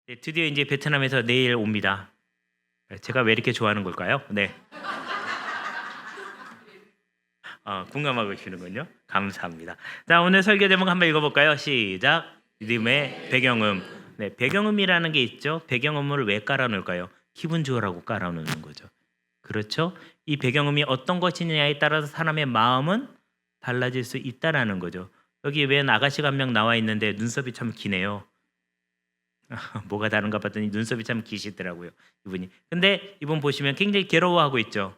네, 드디어 이제 베트남에서 내일 옵니다. 제가 왜 이렇게 좋아하는 걸까요? 네. 공감하고 계시는군요. 감사합니다. 자, 오늘 설교 제목 한번 읽어볼까요? 시작. 믿음의 배경음. 네, 배경음이라는 게 있죠. 배경음을 왜 깔아놓을까요? 기분 좋으라고 깔아놓는 거죠. 그렇죠? 이 배경음이 어떤 것이냐에 따라서 사람의 마음은 달라질 수 있다라는 거죠. 여기 웬 아가씨가 한 명 나와 있는데 눈썹이 참 기네요. 뭐가 다른가 봤더니 눈썹이 참 기시더라고요, 이분이. 근데 이분 보시면 굉장히 괴로워하고 있죠.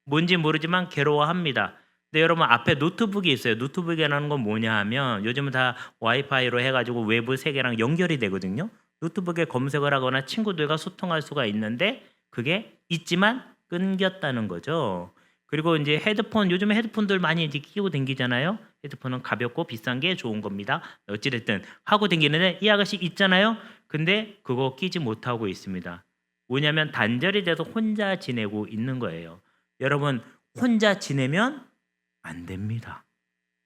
뭔지 모르지만 괴로워합니다. 근데 여러분 앞에 노트북이 있어요. 노트북이라는 건 뭐냐 하면 요즘은 다 와이파이로 해가지고 외부 세계랑 연결이 되거든요. 노트북에 검색을 하거나 친구들과 소통할 수가 있는데 그게 있지만 끊겼다는 거죠. 그리고 이제 헤드폰, 요즘에 헤드폰들 많이 이제 끼고 댕기잖아요. 헤드폰은 가볍고 비싼 게 좋은 겁니다. 어찌됐든 하고 댕기는데 이 아가씨 있잖아요. 근데 그거 끼지 못하고 있습니다. 뭐냐면 단절이 돼서 혼자 지내고 있는 거예요. 여러분 혼자 지내면 안 됩니다.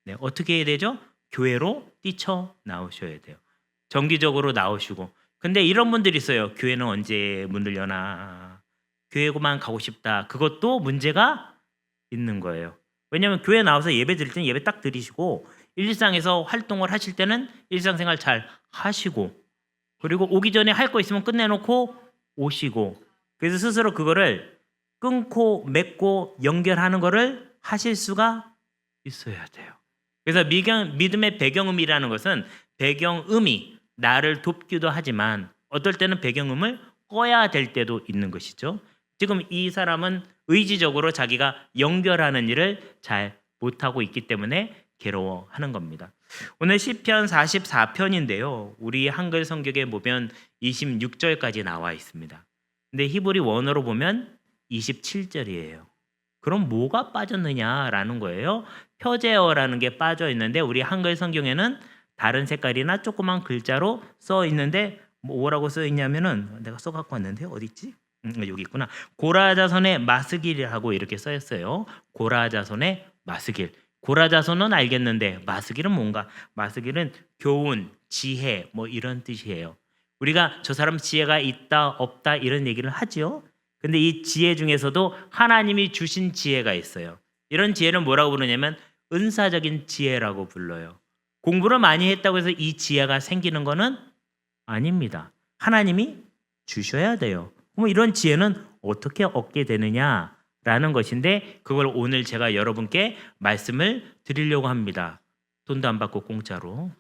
네, 어떻게 해야 되죠? 교회로 뛰쳐 나오셔야 돼요. 정기적으로 나오시고. 근데 이런 분들이 있어요. 교회는 언제 문을 여나. 교회고만 가고 싶다. 그것도 문제가 있는 거예요. 왜냐하면 교회 나와서 예배 드릴 때는 예배 딱 드리시고 일상에서 활동을 하실 때는 일상생활 잘 하시고 그리고 오기 전에 할 거 있으면 끝내놓고 오시고 그래서 스스로 그거를 끊고 맺고 연결하는 거를 하실 수가 있어야 돼요. 그래서 믿음의 배경음이라는 것은 배경음이 나를 돕기도 하지만 어떨 때는 배경음을 꺼야 될 때도 있는 것이죠. 지금 이 사람은 의지적으로 자기가 연결하는 일을 잘 못하고 있기 때문에 괴로워하는 겁니다. 오늘 시편 44편인데요. 우리 한글 성경에 보면 26절까지 나와 있습니다. 근데 히브리 원어로 보면 27절이에요. 그럼 뭐가 빠졌느냐라는 거예요. 표제어라는 게 빠져 있는데 우리 한글 성경에는 다른 색깔이나 조그만 글자로 써 있는데 뭐라고 써 있냐면은 내가 써 갖고 왔는데 어디 있지? 여기 있구나. 고라자손의 마스길이라고 이렇게 써 있어요. 고라자손의 마스길. 고라자손은 알겠는데 마스길은 뭔가? 마스길은 교훈, 지혜 뭐 이런 뜻이에요. 우리가 저 사람 지혜가 있다 없다 이런 얘기를 하지요. 근데 이 지혜 중에서도 하나님이 주신 지혜가 있어요. 이런 지혜는 뭐라고 부르냐면 은사적인 지혜라고 불러요. 공부를 많이 했다고 해서 이 지혜가 생기는 거는 아닙니다. 하나님이 주셔야 돼요. 그럼 이런 지혜는 어떻게 얻게 되느냐라는 것인데 그걸 오늘 제가 여러분께 말씀을 드리려고 합니다. 돈도 안 받고 공짜로.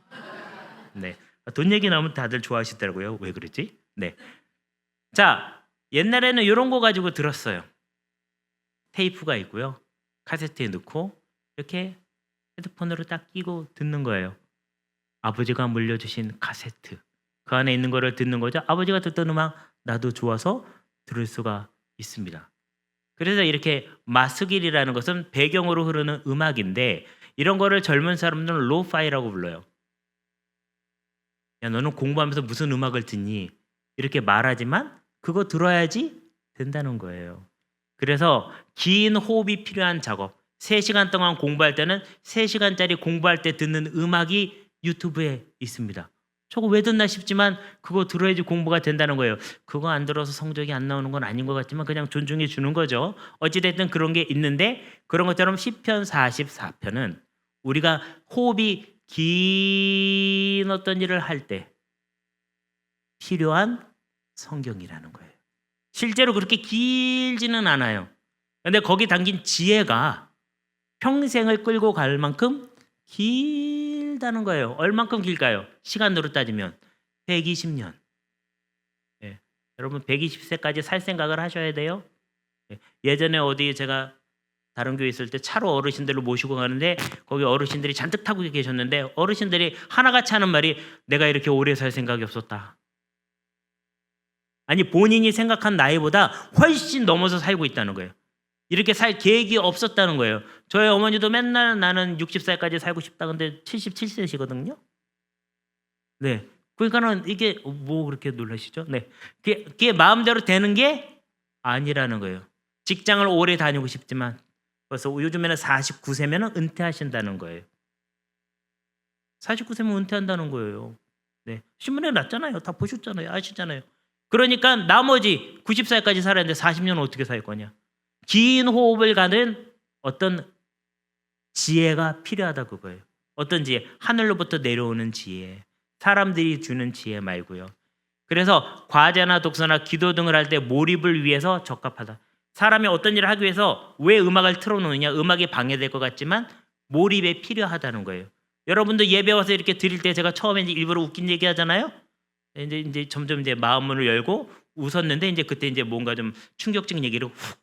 네. 돈 얘기 나오면 다들 좋아하시더라고요. 왜 그러지? 네. 자, 옛날에는 이런 거 가지고 들었어요. 테이프가 있고요. 카세트에 넣고 이렇게 헤드폰으로 딱 끼고 듣는 거예요. 아버지가 물려주신 카세트. 그 안에 있는 거를 듣는 거죠. 아버지가 듣던 음악 나도 좋아서 들을 수가 있습니다. 그래서 이렇게 마스길이라는 것은 배경으로 흐르는 음악인데 이런 거를 젊은 사람들은 로파이라고 불러요. 야, 너는 공부하면서 무슨 음악을 듣니? 이렇게 말하지만 그거 들어야지 된다는 거예요. 그래서 긴 호흡이 필요한 작업. 3시간 동안 공부할 때는 3시간짜리 공부할 때 듣는 음악이 유튜브에 있습니다. 저거 왜 듣나 싶지만 그거 들어야지 공부가 된다는 거예요. 그거 안 들어서 성적이 안 나오는 건 아닌 것 같지만 그냥 존중해 주는 거죠. 어찌됐든 그런 게 있는데 그런 것처럼 시편 44편은 우리가 호흡이 긴 어떤 일을 할 때 필요한 성경이라는 거예요. 실제로 그렇게 길지는 않아요. 근데 거기 담긴 지혜가 평생을 끌고 갈 만큼 길다는 거예요. 얼만큼 길까요? 시간으로 따지면 120년. 예. 여러분 120세까지 살 생각을 하셔야 돼요. 예. 예전에 어디 제가 다른 교회 있을 때 차로 어르신들을 모시고 가는데 거기 어르신들이 잔뜩 타고 계셨는데 어르신들이 하나같이 하는 말이 내가 이렇게 오래 살 생각이 없었다. 아니 본인이 생각한 나이보다 훨씬 넘어서 살고 있다는 거예요. 이렇게 살 계획이 없었다는 거예요. 저희 어머니도 맨날 나는 60살까지 살고 싶다. 근데 77세시거든요. 네. 그러니까는 이게 뭐 그렇게 놀라시죠? 네. 그게 마음대로 되는 게 아니라는 거예요. 직장을 오래 다니고 싶지만 그래서 요즘에는 49세면 은퇴하신다는 거예요. 49세면 은퇴한다는 거예요. 네. 신문에 났잖아요. 다 보셨잖아요. 아시잖아요. 그러니까 나머지 90살까지 살았는데 40년은 어떻게 살 거냐. 긴 호흡을 가는 어떤 지혜가 필요하다 그거예요. 어떤 지혜? 하늘로부터 내려오는 지혜. 사람들이 주는 지혜 말고요. 그래서 과제나 독서나 기도 등을 할 때 몰입을 위해서 적합하다. 사람이 어떤 일을 하기 위해서 왜 음악을 틀어놓느냐? 음악이 방해될 것 같지만 몰입에 필요하다는 거예요. 여러분도 예배 와서 이렇게 드릴 때 제가 처음에 이제 일부러 웃긴 얘기 하잖아요. 이제 점점 이제 마음문을 열고 웃었는데 이제 그때 이제 뭔가 좀 충격적인 얘기를 훅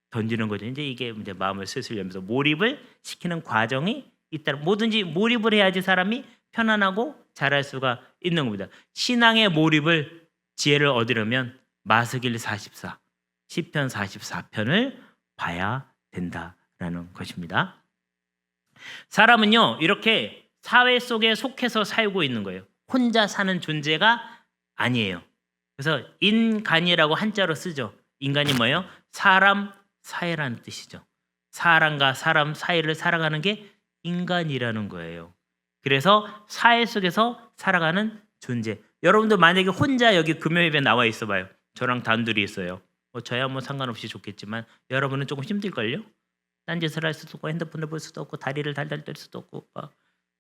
던지는 거죠. 이제 이게 이제 마음을 슬슬 열면서 몰입을 시키는 과정이 있다. 뭐든지 몰입을 해야지 사람이 편안하고 잘할 수가 있는 겁니다. 신앙의 몰입을 지혜를 얻으려면 마스길 44, 시편 44편을 봐야 된다라는 것입니다. 사람은요 이렇게 사회 속에 속해서 살고 있는 거예요. 혼자 사는 존재가 아니에요. 그래서 인간이라고 한자로 쓰죠. 인간이 뭐예요? 사람 사이라는 뜻이죠. 사람과 사람 사이를 살아가는 게 인간이라는 거예요. 그래서 사회 속에서 살아가는 존재. 여러분도 만약에 혼자 여기 금요일에 나와 있어봐요. 저랑 단둘이 있어요. 저야 뭐 상관없이 좋겠지만 여러분은 조금 힘들걸요? 딴짓을 할 수도 없고 핸드폰을 볼 수도 없고 다리를 달달 뗄 수도 없고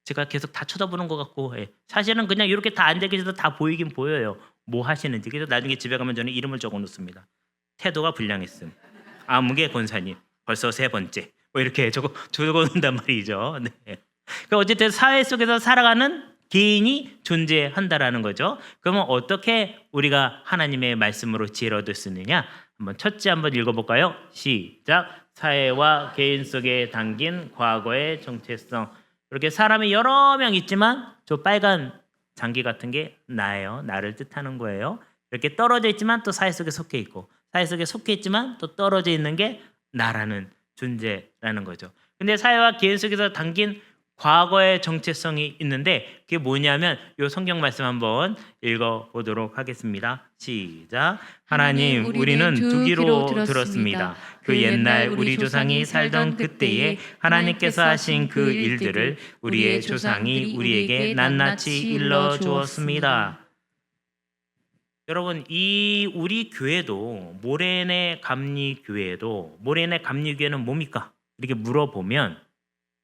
제가 계속 다 쳐다보는 것 같고 사실은 그냥 이렇게 다 앉아 계셔도 다 보이긴 보여요. 뭐 하시는지. 그래서 나중에 집에 가면 저는 이름을 적어 놓습니다. 태도가 불량했음. 아무개 권사님. 벌써 3번째. 뭐 이렇게 적어 놓는단 말이죠. 네. 그러니까 어쨌든 사회 속에서 살아가는 개인이 존재한다라는 거죠. 그러면 어떻게 우리가 하나님의 말씀으로 지혜를 얻을 수 있느냐? 첫째 한번 읽어볼까요? 시작. 사회와 개인 속에 담긴 과거의 정체성. 이렇게 사람이 여러 명 있지만 저 빨간 장기 같은 게 나예요. 나를 뜻하는 거예요. 이렇게 떨어져 있지만 또 사회 속에 속해 있고 사회 속에 속해 있지만 또 떨어져 있는 게 나라는 존재라는 거죠. 근데 사회와 개인 속에서 담긴 과거의 정체성이 있는데 그게 뭐냐면 이 성경 말씀 한번 읽어보도록 하겠습니다. 시작. 하나님 우리는 두 귀로 들었습니다. 그 옛날 우리 조상이 살던 그때에 하나님께서 하신 그 일들을 우리의 조상이 우리에게 낱낱이 일러주었습니다. 여러분 이 우리 교회도 모래내 감리교회도 모래내 감리교회는 뭡니까? 이렇게 물어보면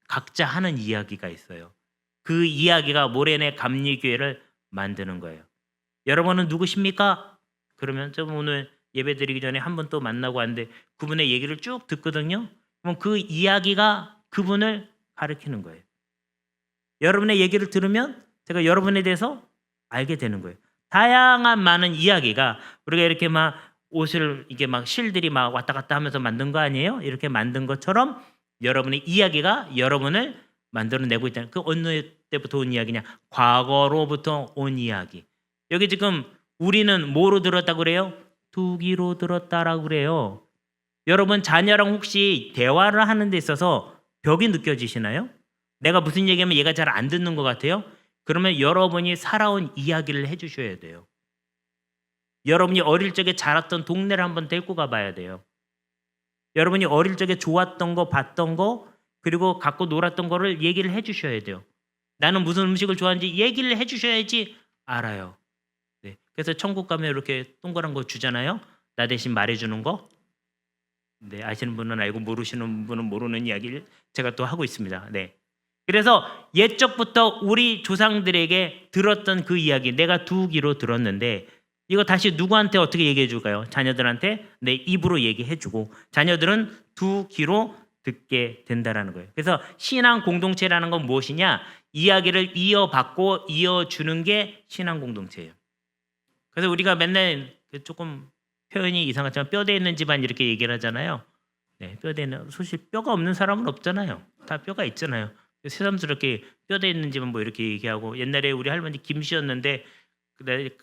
각자 하는 이야기가 있어요. 그 이야기가 모래내 감리교회를 만드는 거예요. 여러분은 누구십니까? 그러면 좀 오늘 예배 드리기 전에 한 번 또 만나고 왔는데 그분의 얘기를 쭉 듣거든요. 그럼 그 이야기가 그분을 가리키는 거예요. 여러분의 얘기를 들으면 제가 여러분에 대해서 알게 되는 거예요. 다양한 많은 이야기가 우리가 이렇게 막 옷을 이게 막 실들이 막 왔다 갔다 하면서 만든 거 아니에요? 이렇게 만든 것처럼 여러분의 이야기가 여러분을 만들어내고 있다는 그 어느 때부터 온 이야기냐? 과거로부터 온 이야기. 여기 지금 우리는 뭐로 들었다고 그래요? 두 귀로 들었다라고 그래요. 여러분 자녀랑 혹시 대화를 하는 데 있어서 벽이 느껴지시나요? 내가 무슨 얘기하면 얘가 잘 안 듣는 것 같아요? 그러면 여러분이 살아온 이야기를 해주셔야 돼요. 여러분이 어릴 적에 자랐던 동네를 한번 데리고 가봐야 돼요. 여러분이 어릴 적에 좋았던 거, 봤던 거, 그리고 갖고 놀았던 거를 얘기를 해주셔야 돼요. 나는 무슨 음식을 좋아하는지 얘기를 해주셔야지 알아요. 네. 그래서 천국 가면 이렇게 동그란 거 주잖아요. 나 대신 말해주는 거. 네, 아시는 분은 알고 모르시는 분은 모르는 이야기를 제가 또 하고 있습니다. 네. 그래서 옛적부터 우리 조상들에게 들었던 그 이야기 내가 두 귀로 들었는데 이거 다시 누구한테 어떻게 얘기해 줄까요? 자녀들한테 내 입으로 얘기해 주고 자녀들은 두 귀로 듣게 된다라는 거예요. 그래서 신앙 공동체라는 건 무엇이냐? 이야기를 이어받고 이어주는 게 신앙 공동체예요. 그래서 우리가 맨날 조금 표현이 이상하지만 뼈대 있는 집안 이렇게 얘기를 하잖아요. 네, 뼈대 있는 사실 뼈가 없는 사람은 없잖아요. 다 뼈가 있잖아요. 새삼스럽게 뼈대 있는 집은 뭐 이렇게 얘기하고 옛날에 우리 할머니 김씨였는데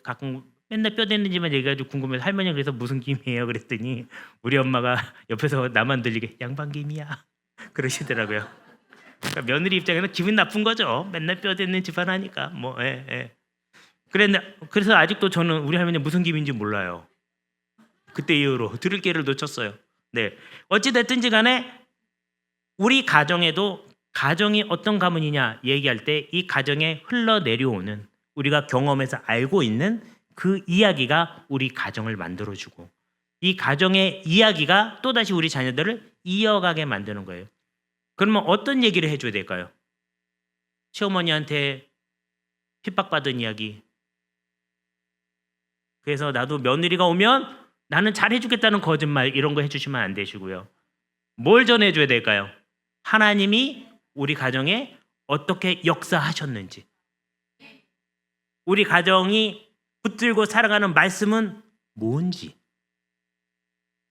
가끔 맨날 뼈대 있는 집만 얘기해가지고 궁금해서 할머니가 그래서 무슨 김이에요 그랬더니 우리 엄마가 옆에서 나만 들리게 양반김이야 그러시더라고요. 그러니까 며느리 입장에는 기분 나쁜 거죠. 맨날 뼈대 있는 집안 하니까 뭐 그래서 아직도 저는 우리 할머니 무슨 김인지 몰라요. 그때 이후로 들을 기회를 놓쳤어요. 네, 어찌 됐든지 간에 우리 가정에도 가정이 어떤 가문이냐 얘기할 때 이 가정에 흘러내려오는 우리가 경험해서 알고 있는 그 이야기가 우리 가정을 만들어주고 이 가정의 이야기가 또다시 우리 자녀들을 이어가게 만드는 거예요. 그러면 어떤 얘기를 해줘야 될까요? 시어머니한테 핍박받은 이야기. 그래서 나도 며느리가 오면 나는 잘해주겠다는 거짓말 이런 거 해주시면 안 되시고요. 뭘 전해줘야 될까요? 하나님이 우리 가정에 어떻게 역사하셨는지, 우리 가정이 붙들고 살아가는 말씀은 뭔지,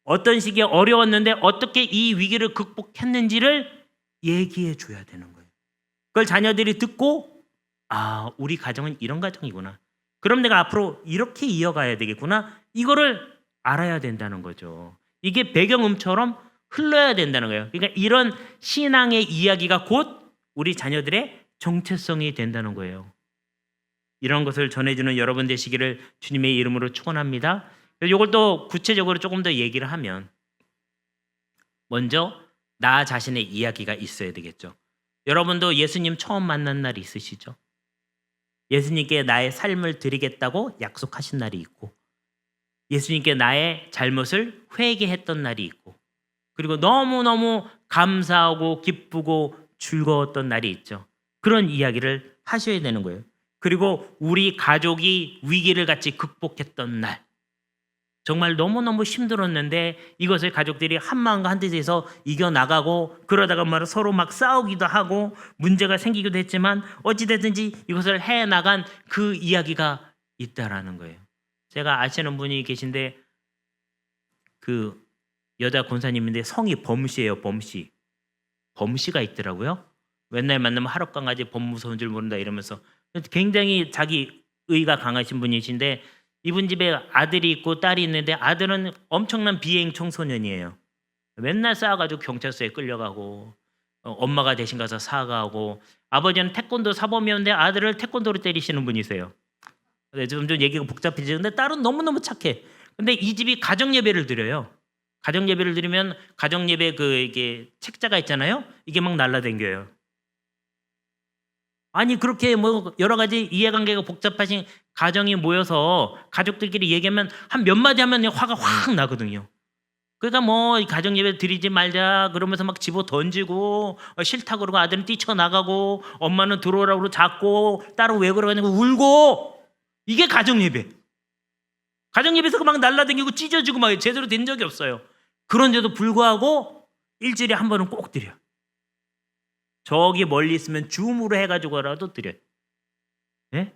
어떤 시기에 어려웠는데 어떻게 이 위기를 극복했는지를 얘기해 줘야 되는 거예요. 그걸 자녀들이 듣고 우리 가정은 이런 가정이구나. 그럼 내가 앞으로 이렇게 이어가야 되겠구나. 이거를 알아야 된다는 거죠. 이게 배경음처럼 흘러야 된다는 거예요. 그러니까 이런 신앙의 이야기가 곧 우리 자녀들의 정체성이 된다는 거예요. 이런 것을 전해주는 여러분 되시기를 주님의 이름으로 축원합니다. 이걸 또 구체적으로 조금 더 얘기를 하면 먼저 나 자신의 이야기가 있어야 되겠죠. 여러분도 예수님 처음 만난 날이 있으시죠? 예수님께 나의 삶을 드리겠다고 약속하신 날이 있고 예수님께 나의 잘못을 회개했던 날이 있고 그리고 너무너무 감사하고 기쁘고 즐거웠던 날이 있죠. 그런 이야기를 하셔야 되는 거예요. 그리고 우리 가족이 위기를 같이 극복했던 날 정말 너무너무 힘들었는데 이것을 가족들이 한마음과 한뜻에서 이겨나가고 그러다가 막 서로 막 싸우기도 하고 문제가 생기기도 했지만 어찌됐든지 이것을 해나간 그 이야기가 있다라는 거예요. 제가 아시는 분이 계신데 그 여자 권사님인데 성이 범씨예요. 범씨가 있더라고요. 맨날 만나면 하룻강아지 범 무서운 줄 모른다 이러면서 굉장히 자기 의가 강하신 분이신데 이분 집에 아들이 있고 딸이 있는데 아들은 엄청난 비행 청소년이에요. 맨날 싸워가지고 경찰서에 끌려가고 엄마가 대신 가서 사과하고 아버지는 태권도 사범이었는데 아들을 태권도로 때리시는 분이세요. 점점 얘기가 복잡해지는데 딸은 너무너무 착해. 근데 이 집이 가정 예배를 드려요. 가정 예배를 드리면 가정 예배 이게 책자가 있잖아요. 이게 막 날라댕겨요. 아니 그렇게 뭐 여러 가지 이해관계가 복잡하신 가정이 모여서 가족들끼리 얘기하면 한 몇 마디 하면 화가 확 나거든요. 그러니까 뭐 가정 예배 드리지 말자 그러면서 막 집어 던지고 싫다 그러고 아들은 뛰쳐나가고 엄마는 들어오라고 그러고 자고 딸은 왜 그러냐고 울고 이게 가정 예배. 가정 예배에서 막 날라다니고 찢어지고 막 제대로 된 적이 없어요. 그런데도 불구하고 일주일에 한 번은 꼭 드려. 저기 멀리 있으면 줌으로 해가지고라도 드려요. 네?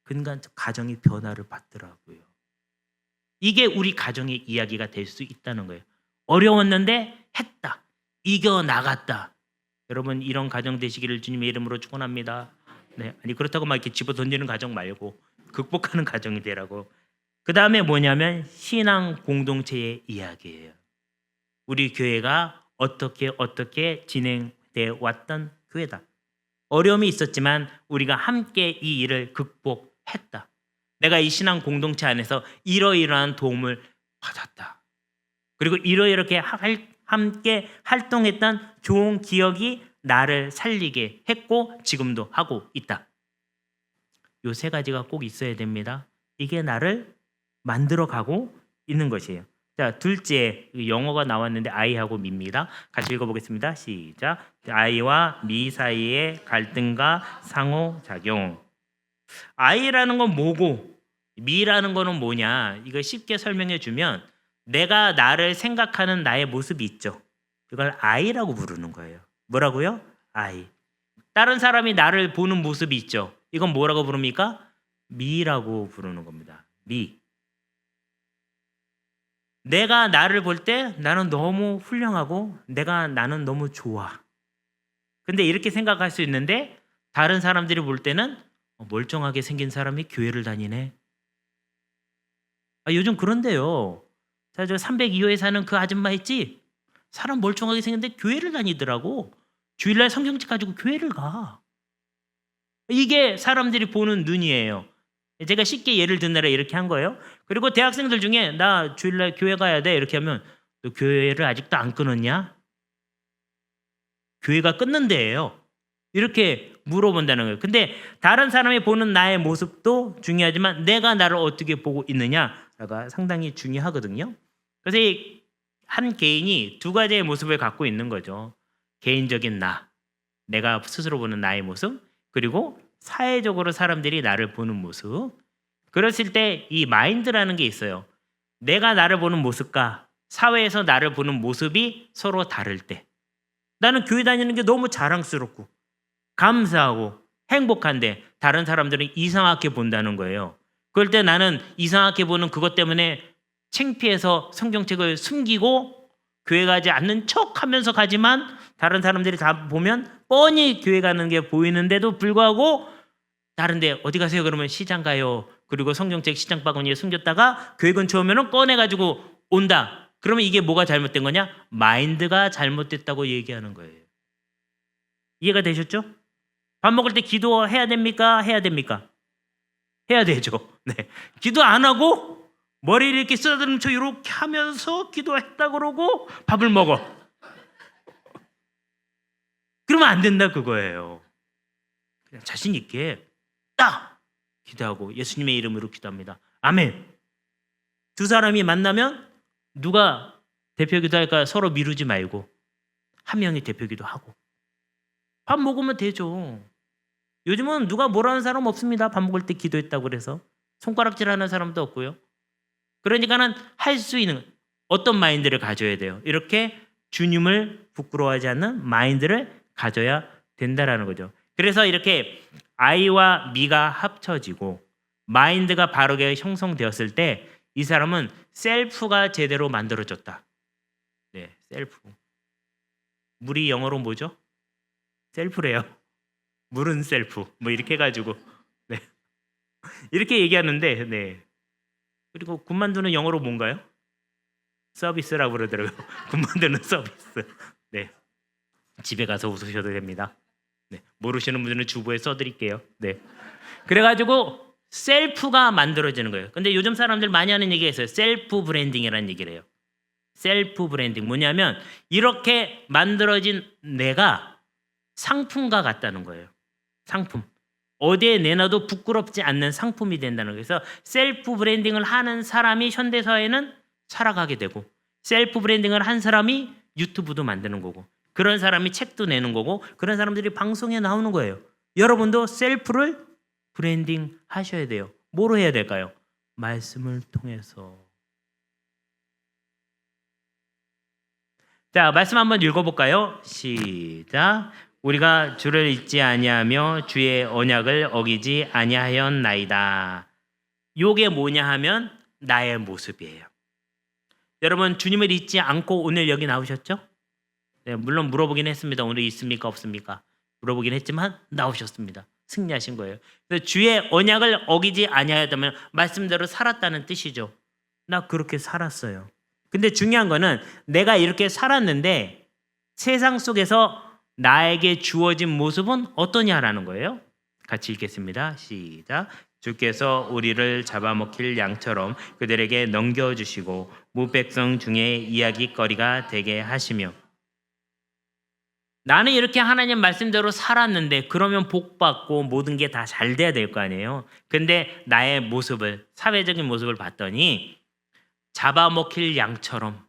그러니까 가정이 변화를 받더라고요. 이게 우리 가정의 이야기가 될 수 있다는 거예요. 어려웠는데 했다. 이겨나갔다. 여러분 이런 가정 되시기를 주님의 이름으로 축원합니다. 네, 아니 그렇다고 막 이렇게 집어 던지는 가정 말고 극복하는 가정이 되라고. 그 다음에 뭐냐면 신앙 공동체의 이야기예요. 우리 교회가 어떻게 진행되어 왔던 교회다. 어려움이 있었지만 우리가 함께 이 일을 극복했다. 내가 이 신앙 공동체 안에서 이러이러한 도움을 받았다. 그리고 이렇게 함께 활동했던 좋은 기억이 나를 살리게 했고 지금도 하고 있다. 요 세 가지가 꼭 있어야 됩니다. 이게 나를 만들어가고 있는 것이에요. 자, 둘째 영어가 나왔는데 I하고 미입니다. 같이 읽어보겠습니다. 시작. I와 미 사이의 갈등과 상호작용. I라는 건 뭐고 미라는 거는 뭐냐? 이거 쉽게 설명해 주면 내가 나를 생각하는 나의 모습이 있죠. 이걸 I라고 부르는 거예요. 뭐라고요? I. 다른 사람이 나를 보는 모습이 있죠. 이건 뭐라고 부릅니까? 미라고 부르는 겁니다. 미. 내가 나를 볼 때 나는 너무 훌륭하고 나는 너무 좋아. 근데 이렇게 생각할 수 있는데 다른 사람들이 볼 때는 멀쩡하게 생긴 사람이 교회를 다니네. 요즘 그런데요. 자, 저 302호에 사는 그 아줌마 있지? 사람 멀쩡하게 생겼는데 교회를 다니더라고. 주일날 성경책 가지고 교회를 가. 이게 사람들이 보는 눈이에요. 제가 쉽게 예를 드느라 이렇게 한 거예요. 그리고 대학생들 중에 나 주일날 교회 가야 돼 이렇게 하면 너 교회를 아직도 안 끊었냐? 교회가 끊는 데예요. 이렇게 물어본다는 거예요. 근데 다른 사람이 보는 나의 모습도 중요하지만 내가 나를 어떻게 보고 있느냐가 상당히 중요하거든요. 그래서 이 한 개인이 두 가지의 모습을 갖고 있는 거죠. 개인적인 나, 내가 스스로 보는 나의 모습, 그리고 사회적으로 사람들이 나를 보는 모습. 그랬을 때 이 마인드라는 게 있어요. 내가 나를 보는 모습과 사회에서 나를 보는 모습이 서로 다를 때, 나는 교회 다니는 게 너무 자랑스럽고 감사하고 행복한데 다른 사람들은 이상하게 본다는 거예요. 그럴 때 나는 이상하게 보는 그것 때문에 창피해서 성경책을 숨기고 교회 가지 않는 척하면서 가지만 다른 사람들이 다 보면 뻔히 교회 가는 게 보이는데도 불구하고 다른데 어디 가세요? 그러면 시장 가요. 그리고 성경책 시장 바구니에 숨겼다가 교회 근처 오면은 꺼내가지고 온다. 그러면 이게 뭐가 잘못된 거냐? 마인드가 잘못됐다고 얘기하는 거예요. 이해가 되셨죠? 밥 먹을 때 기도해야 됩니까? 해야 됩니까? 해야 되죠. 네. 기도 안 하고 머리를 이렇게 쓰다듬으면서 이렇게 하면서 기도했다 그러고 밥을 먹어. 그러면 안 된다 그거예요. 그냥 자신 있게 딱 기도하고 예수님의 이름으로 기도합니다. 아멘. 두 사람이 만나면 누가 대표 기도할까 서로 미루지 말고 한 명이 대표 기도하고 밥 먹으면 되죠. 요즘은 누가 뭐라는 사람 없습니다. 밥 먹을 때 기도했다고 그래서 손가락질하는 사람도 없고요. 그러니까는 할 수 있는 어떤 마인드를 가져야 돼요. 이렇게 주님을 부끄러워하지 않는 마인드를 가져야 된다라는 거죠. 그래서 이렇게 I와 Me가 합쳐지고 마인드가 바르게 형성되었을 때 이 사람은 셀프가 제대로 만들어졌다. 네, 셀프. 물이 영어로 뭐죠? 셀프래요. 물은 셀프. 뭐 이렇게 해가지고 네. 이렇게 얘기하는데 네. 그리고 군만두는 영어로 뭔가요? 서비스라고 그러더라고요. 군만두는 서비스. 네. 집에 가서 웃으셔도 됩니다. 네. 모르시는 분들은 주부에 써드릴게요. 네. 그래가지고 셀프가 만들어지는 거예요. 근데 요즘 사람들 많이 하는 얘기가 있어요. 셀프 브랜딩이라는 얘기를 해요. 셀프 브랜딩 뭐냐면 이렇게 만들어진 내가 상품과 같다는 거예요. 상품. 어디에 내놔도 부끄럽지 않는 상품이 된다는 거예요. 그래서 셀프 브랜딩을 하는 사람이 현대사회는 살아가게 되고 셀프 브랜딩을 한 사람이 유튜브도 만드는 거고 그런 사람이 책도 내는 거고 그런 사람들이 방송에 나오는 거예요. 여러분도 셀프를 브랜딩 하셔야 돼요. 뭐로 해야 될까요? 말씀을 통해서. 자, 말씀 한번 읽어볼까요? 시작. 우리가 주를 잊지 아니하며 주의 언약을 어기지 아니하였나이다. 요게 뭐냐 하면 나의 모습이에요. 여러분 주님을 잊지 않고 오늘 여기 나오셨죠? 네, 물론 물어보긴 했습니다. 오늘 있습니까? 없습니까? 물어보긴 했지만 나오셨습니다. 승리하신 거예요. 그래서 주의 언약을 어기지 아니하였다면 말씀대로 살았다는 뜻이죠. 나 그렇게 살았어요. 근데 중요한 거는 내가 이렇게 살았는데 세상 속에서 나에게 주어진 모습은 어떠냐라는 거예요. 같이 읽겠습니다. 시작. 주께서 우리를 잡아먹힐 양처럼 그들에게 넘겨주시고 무백성 중에 이야기거리가 되게 하시며 나는 이렇게 하나님 말씀대로 살았는데 그러면 복받고 모든 게 다 잘 돼야 될 거 아니에요. 근데 나의 모습을 사회적인 모습을 봤더니 잡아먹힐 양처럼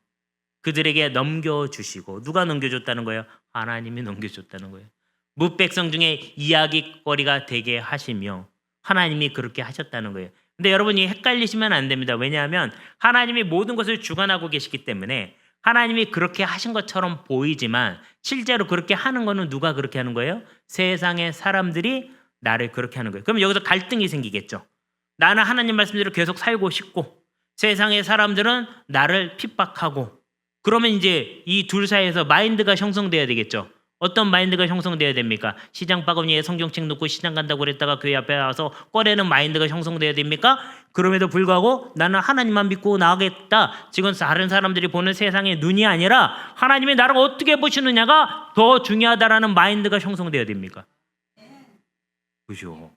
그들에게 넘겨주시고 누가 넘겨줬다는 거예요? 하나님이 넘겨줬다는 거예요. 무백성 중에 이야기거리가 되게 하시며 하나님이 그렇게 하셨다는 거예요. 근데 여러분이 헷갈리시면 안 됩니다. 왜냐하면 하나님이 모든 것을 주관하고 계시기 때문에 하나님이 그렇게 하신 것처럼 보이지만 실제로 그렇게 하는 거는 누가 그렇게 하는 거예요? 세상의 사람들이 나를 그렇게 하는 거예요. 그럼 여기서 갈등이 생기겠죠. 나는 하나님 말씀대로 계속 살고 싶고 세상의 사람들은 나를 핍박하고 그러면 이제 이 둘 사이에서 마인드가 형성돼야 되겠죠. 어떤 마인드가 형성돼야 됩니까? 시장 바구니에 성경책 놓고 시장 간다고 그랬다가 교회 앞에 와서 꺼내는 마인드가 형성돼야 됩니까? 그럼에도 불구하고 나는 하나님만 믿고 나가겠다. 지금 다른 사람들이 보는 세상의 눈이 아니라 하나님이 나를 어떻게 보시느냐가 더 중요하다라는 마인드가 형성돼야 됩니까? 그죠?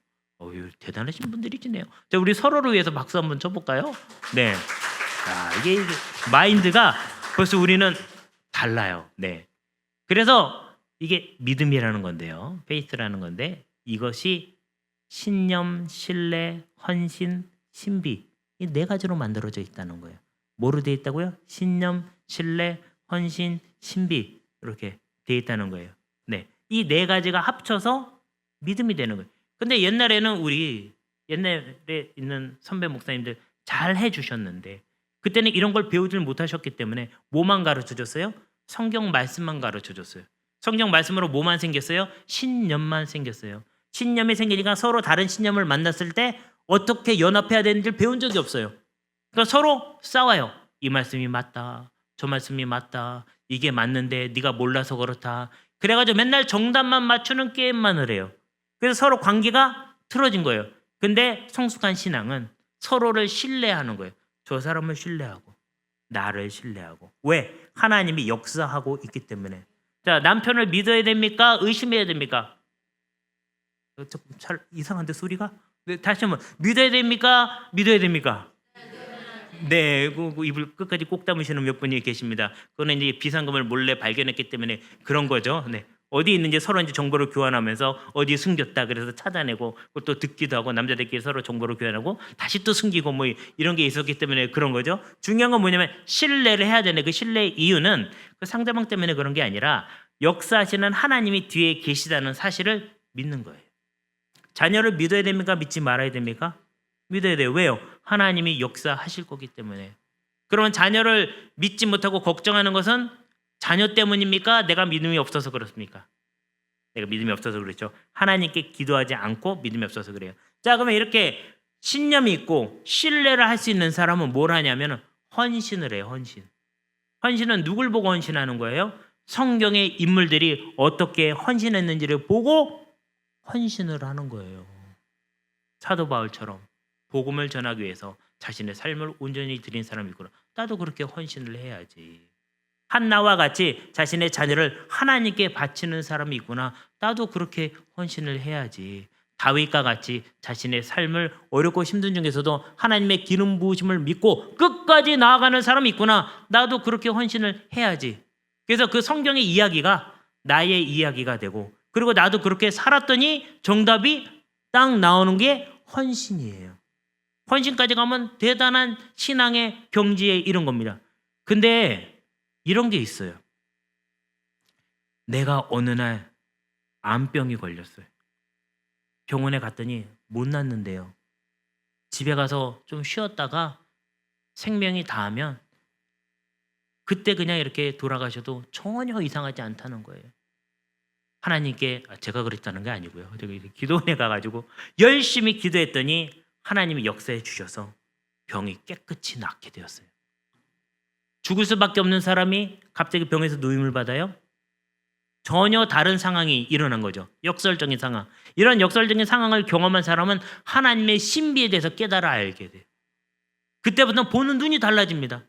대단하신 분들이시네요. 자, 우리 서로를 위해서 박수 한번 쳐볼까요? 네. 자, 이게 마인드가 벌써 우리는 달라요. 네. 그래서 이게 믿음이라는 건데요. 페이스라는 건데 이것이 신념, 신뢰, 헌신, 신비 이 네 가지로 만들어져 있다는 거예요. 뭐로 되어 있다고요? 신념, 신뢰, 헌신, 신비 이렇게 되어 있다는 거예요. 네, 이 네 가지가 합쳐서 믿음이 되는 거예요. 근데 옛날에는 우리 옛날에 있는 선배 목사님들 잘 해주셨는데 그때는 이런 걸 배우질 못하셨기 때문에 뭐만 가르쳐 줬어요? 성경 말씀만 가르쳐 줬어요. 성경 말씀으로 뭐만 생겼어요? 신념만 생겼어요. 신념이 생기니까 서로 다른 신념을 만났을 때 어떻게 연합해야 되는지를 배운 적이 없어요. 그러니까 서로 싸워요. 이 말씀이 맞다. 저 말씀이 맞다. 이게 맞는데 네가 몰라서 그렇다. 그래가지고 맨날 정답만 맞추는 게임만을 해요. 그래서 서로 관계가 틀어진 거예요. 근데 성숙한 신앙은 서로를 신뢰하는 거예요. 저 사람을 신뢰하고 나를 신뢰하고. 왜? 하나님이 역사하고 있기 때문에. 자, 남편을 믿어야 됩니까? 의심해야 됩니까? 조금 잘 이상한데 소리가? 네, 다시 한번 믿어야 됩니까? 믿어야 됩니까? 네, 그 입을 끝까지 꼭 다무시는 몇 분이 계십니다. 그거는 이제 비상금을 몰래 발견했기 때문에 그런 거죠. 네. 어디 있는지 서로 이제 정보를 교환하면서 어디 숨겼다 그래서 찾아내고 또 듣기도 하고 남자들끼리 서로 정보를 교환하고 다시 또 숨기고 뭐 이런 게 있었기 때문에 그런 거죠. 중요한 건 뭐냐면 신뢰를 해야 되는 그 신뢰의 이유는 그 상대방 때문에 그런 게 아니라 역사하시는 하나님이 뒤에 계시다는 사실을 믿는 거예요. 자녀를 믿어야 됩니까? 믿지 말아야 됩니까? 믿어야 돼요. 왜요? 하나님이 역사하실 거기 때문에. 그러면 자녀를 믿지 못하고 걱정하는 것은 자녀 때문입니까? 내가 믿음이 없어서 그렇습니까? 내가 믿음이 없어서 그렇죠. 하나님께 기도하지 않고 믿음이 없어서 그래요. 자, 그러면 이렇게 신념이 있고 신뢰를 할 수 있는 사람은 뭘 하냐면 헌신을 해요. 헌신. 헌신은 누굴 보고 헌신하는 거예요? 성경의 인물들이 어떻게 헌신했는지를 보고 헌신을 하는 거예요. 사도 바울처럼 복음을 전하기 위해서 자신의 삶을 온전히 드린 사람이 있구나. 나도 그렇게 헌신을 해야지. 한나와 같이 자신의 자녀를 하나님께 바치는 사람이 있구나. 나도 그렇게 헌신을 해야지. 다윗과 같이 자신의 삶을 어렵고 힘든 중에서도 하나님의 기름 부으심을 믿고 끝까지 나아가는 사람이 있구나. 나도 그렇게 헌신을 해야지. 그래서 그 성경의 이야기가 나의 이야기가 되고 그리고 나도 그렇게 살았더니 정답이 딱 나오는 게 헌신이에요. 헌신까지 가면 대단한 신앙의 경지에 이른 겁니다. 근데 이런 게 있어요. 내가 어느 날 암병이 걸렸어요. 병원에 갔더니 못 낫는데요. 집에 가서 좀 쉬었다가 생명이 닿으면 그때 그냥 이렇게 돌아가셔도 전혀 이상하지 않다는 거예요. 하나님께 제가 그랬다는 게 아니고요. 저기 기도원에 가가지고 열심히 기도했더니 하나님이 역사해 주셔서 병이 깨끗이 낫게 되었어요. 죽을 수밖에 없는 사람이 갑자기 병에서 노임을 받아요? 전혀 다른 상황이 일어난 거죠. 역설적인 상황. 이런 역설적인 상황을 경험한 사람은 하나님의 신비에 대해서 깨달아 알게 돼요. 그때부터 보는 눈이 달라집니다.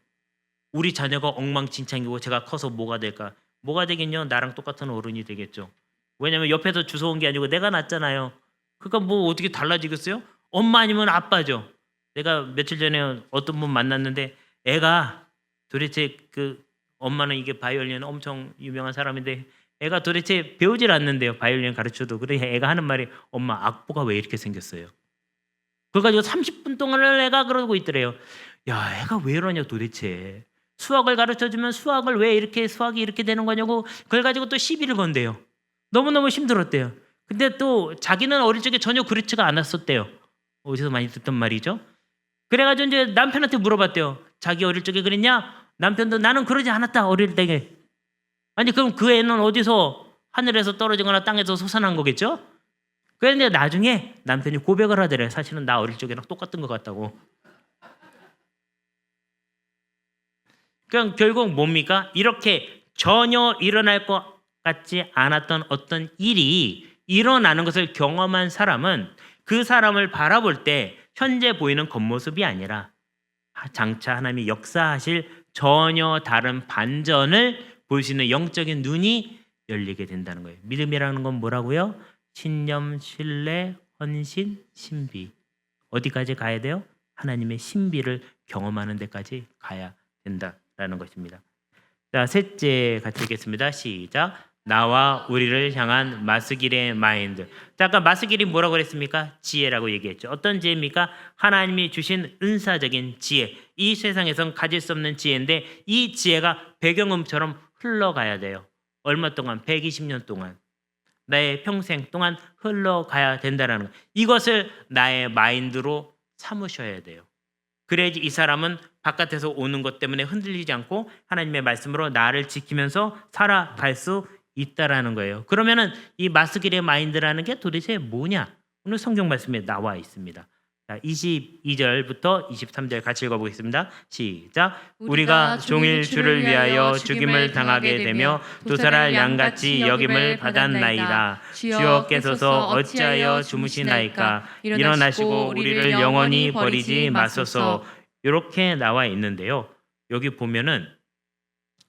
우리 자녀가 엉망진창이고 제가 커서 뭐가 될까? 뭐가 되겠냐? 나랑 똑같은 어른이 되겠죠. 왜냐하면 옆에서 주워온 게 아니고 내가 낳았잖아요. 그러니까 뭐 어떻게 달라지겠어요? 엄마 아니면 아빠죠. 내가 며칠 전에 어떤 분 만났는데 애가 도대체 그 엄마는 이게 바이올린 엄청 유명한 사람인데 애가 도대체 배우질 않는데요. 바이올린 가르쳐도. 그래 애가 하는 말이 엄마 악보가 왜 이렇게 생겼어요? 그걸 가지고 30분 동안을 애가 그러고 있더래요. 야 애가 왜 이러냐 도대체. 수학을 가르쳐주면 수학을 왜 이렇게 수학이 이렇게 되는 거냐고 그걸 가지고 또 시비를 건대요. 너무너무 힘들었대요. 근데 또 자기는 어릴 적에 전혀 그렇지가 않았었대요. 어디서 많이 듣던 말이죠. 그래가지고 이제 남편한테 물어봤대요. 자기 어릴 적에 그랬냐? 남편도 나는 그러지 않았다 어릴 때에. 아니 그럼 그 애는 어디서 하늘에서 떨어지거나 땅에서 솟아난 거겠죠? 그런데 나중에 남편이 고백을 하더래요. 사실은 나 어릴 적에랑 똑같은 것 같다고. 그럼 결국 뭡니까? 이렇게 전혀 일어날 것 같지 않았던 어떤 일이 일어나는 것을 경험한 사람은 그 사람을 바라볼 때 현재 보이는 겉모습이 아니라 장차 하나님이 역사하실 전혀 다른 반전을 볼 수 있는 영적인 눈이 열리게 된다는 거예요. 믿음이라는 건 뭐라고요? 신념, 신뢰, 헌신, 신비. 어디까지 가야 돼요? 하나님의 신비를 경험하는 데까지 가야 된다라는 것입니다. 자, 셋째 같이 읽겠습니다. 시작. 나와 우리를 향한 마스길의 마인드. 자, 아까 마스길이 뭐라고 그랬습니까? 지혜라고 얘기했죠. 어떤 지혜입니까? 하나님이 주신 은사적인 지혜. 이 세상에선 가질 수 없는 지혜인데 이 지혜가 배경음처럼 흘러가야 돼요. 얼마 동안? 120년 동안. 나의 평생 동안 흘러가야 된다는 거. 이것을 나의 마인드로 삼으셔야 돼요. 그래야지 이 사람은 바깥에서 오는 것 때문에 흔들리지 않고 하나님의 말씀으로 나를 지키면서 살아갈 수 있다라는 거예요. 그러면은 이 마스길의 마인드라는 게 도대체 뭐냐? 오늘 성경 말씀에 나와 있습니다. 자, 22절부터 23절 같이 읽어보겠습니다. 시작. 우리가 종일 주를 위하여 죽임을 당하게 되며 도살할 양같이 여김을 받았나이다. 주여께서서 어찌하여 주무시나이까? 일어나시고 우리를 영원히 버리지 마소서. 이렇게 나와 있는데요. 여기 보면은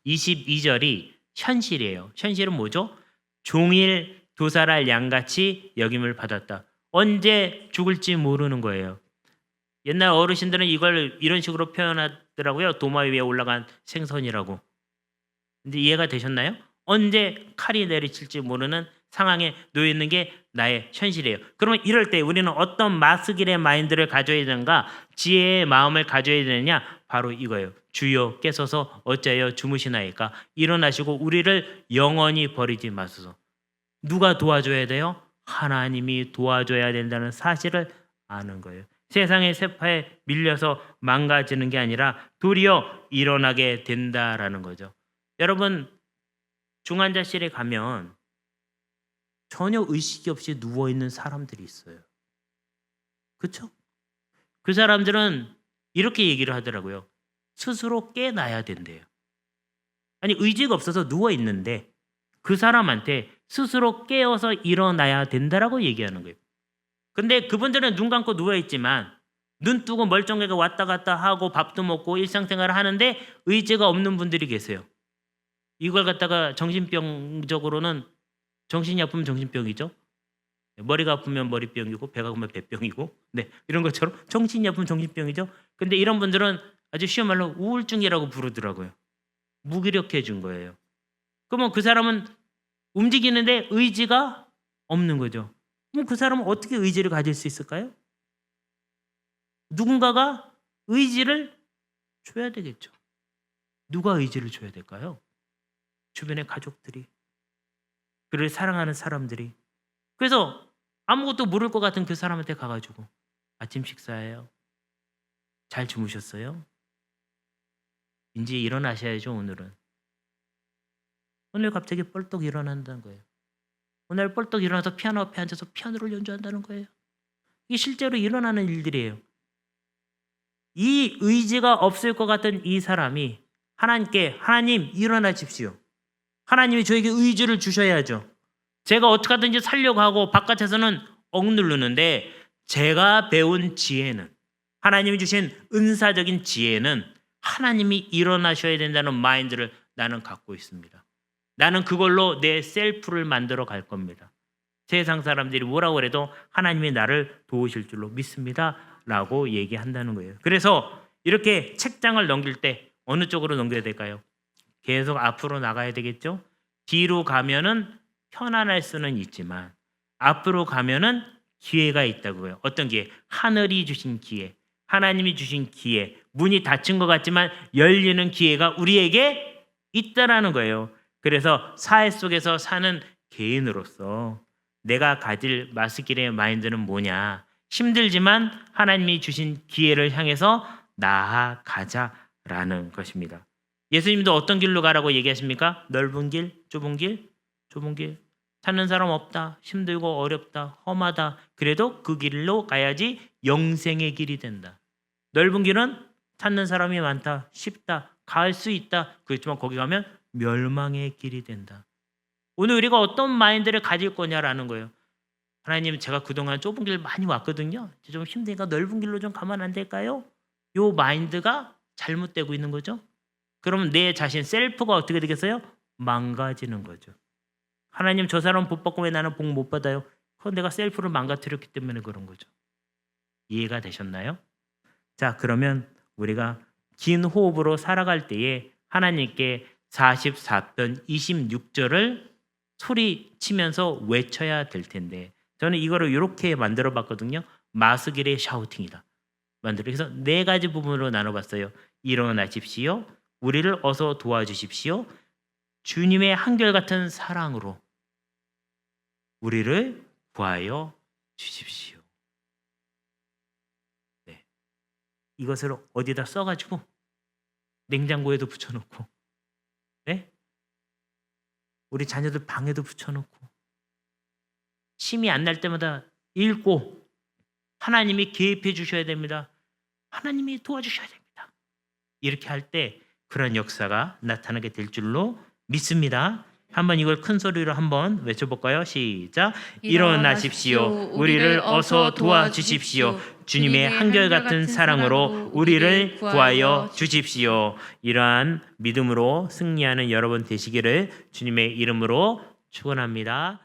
22절이 현실이에요. 현실은 뭐죠? 종일 도살할 양같이 여김을 받았다. 언제 죽을지 모르는 거예요. 옛날 어르신들은 이걸 이런 식으로 표현하더라고요. 도마 위에 올라간 생선이라고. 근데 이해가 되셨나요? 언제 칼이 내리칠지 모르는 상황에 놓여 있는 게 나의 현실이에요. 그러면 이럴 때 우리는 어떤 마스길의 마인드를 가져야 되는가? 지혜의 마음을 가져야 되느냐? 바로 이거예요. 주여 깨서서 어찌하여 주무시나이까? 일어나시고 우리를 영원히 버리지 마소서. 누가 도와줘야 돼요? 하나님이 도와줘야 된다는 사실을 아는 거예요. 세상의 세파에 밀려서 망가지는 게 아니라 도리어 일어나게 된다라는 거죠. 여러분, 중환자실에 가면 전혀 의식이 없이 누워있는 사람들이 있어요. 그렇죠? 그 사람들은 이렇게 얘기를 하더라고요. 스스로 깨나야 된대요. 아니, 의지가 없어서 누워있는데 그 사람한테 스스로 깨어서 일어나야 된다라고 얘기하는 거예요. 근데 그분들은 눈 감고 누워있지만 눈 뜨고 멀쩡하게 왔다 갔다 하고 밥도 먹고 일상생활을 하는데 의지가 없는 분들이 계세요. 이걸 갖다가 정신병적으로는 정신이 아프면 정신병이죠. 머리가 아프면 머리병이고 배가 아프면 배병이고 네, 이런 것처럼 정신이 아프면 정신병이죠. 근데 이런 분들은 아주 쉬운 말로 우울증이라고 부르더라고요. 무기력해진 거예요. 그러면 그 사람은 움직이는데 의지가 없는 거죠. 그럼 그 사람은 어떻게 의지를 가질 수 있을까요? 누군가가 의지를 줘야 되겠죠. 누가 의지를 줘야 될까요? 주변의 가족들이, 그를 사랑하는 사람들이. 그래서 아무것도 모를 것 같은 그 사람한테 가가지고 아침 식사예요. 잘 주무셨어요? 이제 일어나셔야죠. 오늘 갑자기 뻘떡 일어난다는 거예요. 오늘 뻘떡 일어나서 피아노 앞에 앉아서 피아노를 연주한다는 거예요. 이게 실제로 일어나는 일들이에요. 이 의지가 없을 것 같은 이 사람이 하나님께 하나님 일어나십시오. 하나님이 저에게 의지를 주셔야죠. 제가 어떻게 하든지 살려고 하고 바깥에서는 억누르는데 제가 배운 지혜는, 하나님이 주신 은사적인 지혜는 하나님이 일어나셔야 된다는 마인드를 나는 갖고 있습니다. 나는 그걸로 내 셀프를 만들어 갈 겁니다. 세상 사람들이 뭐라고 해도 하나님이 나를 도우실 줄로 믿습니다 라고 얘기한다는 거예요. 그래서 이렇게 책장을 넘길 때 어느 쪽으로 넘겨야 될까요? 계속 앞으로 나가야 되겠죠? 뒤로 가면은 편안할 수는 있지만 앞으로 가면은 기회가 있다고요. 어떤 기회? 하늘이 주신 기회, 하나님이 주신 기회, 문이 닫힌 것 같지만 열리는 기회가 우리에게 있다라는 거예요. 그래서 사회 속에서 사는 개인으로서 내가 가질 마스길의 마인드는 뭐냐? 힘들지만 하나님이 주신 기회를 향해서 나아가자라는 것입니다. 예수님도 어떤 길로 가라고 얘기하십니까? 넓은 길, 좁은 길, 좁은 길. 찾는 사람 없다. 힘들고 어렵다. 험하다. 그래도 그 길로 가야지 영생의 길이 된다. 넓은 길은 찾는 사람이 많다. 쉽다. 갈 수 있다. 그렇지만 거기 가면 멸망의 길이 된다. 오늘 우리가 어떤 마인드를 가질 거냐라는 거예요. 하나님, 제가 그동안 좁은 길 많이 왔거든요. 좀 힘드니까 넓은 길로 좀 가면 안 될까요? 요 마인드가 잘못되고 있는 거죠. 그러면 내 자신 셀프가 어떻게 되겠어요? 망가지는 거죠. 하나님, 저 사람 복 받고 왜 나는 복 못 받아요? 그건 내가 셀프를 망가뜨렸기 때문에 그런 거죠. 이해가 되셨나요? 자, 그러면 우리가 긴 호흡으로 살아갈 때에 하나님께 44편 26절을 소리 치면서 외쳐야 될 텐데 저는 이거를 이렇게 만들어 봤거든요. 마스길의 샤우팅이다. 그래서 네 가지 부분으로 나눠봤어요. 일어나십시오. 우리를 어서 도와주십시오. 주님의 한결같은 사랑으로 우리를 구하여 주십시오. 네. 이것을 어디다 써가지고 냉장고에도 붙여놓고, 네? 우리 자녀들 방에도 붙여놓고, 심이 안 날 때마다 읽고 하나님이 개입해 주셔야 됩니다. 하나님이 도와주셔야 됩니다. 이렇게 할 때 그런 역사가 나타나게 될 줄로 믿습니다. 한번 이걸 큰 소리로 한번 외쳐볼까요? 시작. 일어나십시오. 우리를 어서 도와주십시오. 주님의 한결같은 사랑으로 우리를 구하여 주십시오. 이러한 믿음으로 승리하는 여러분 되시기를 주님의 이름으로 축원합니다.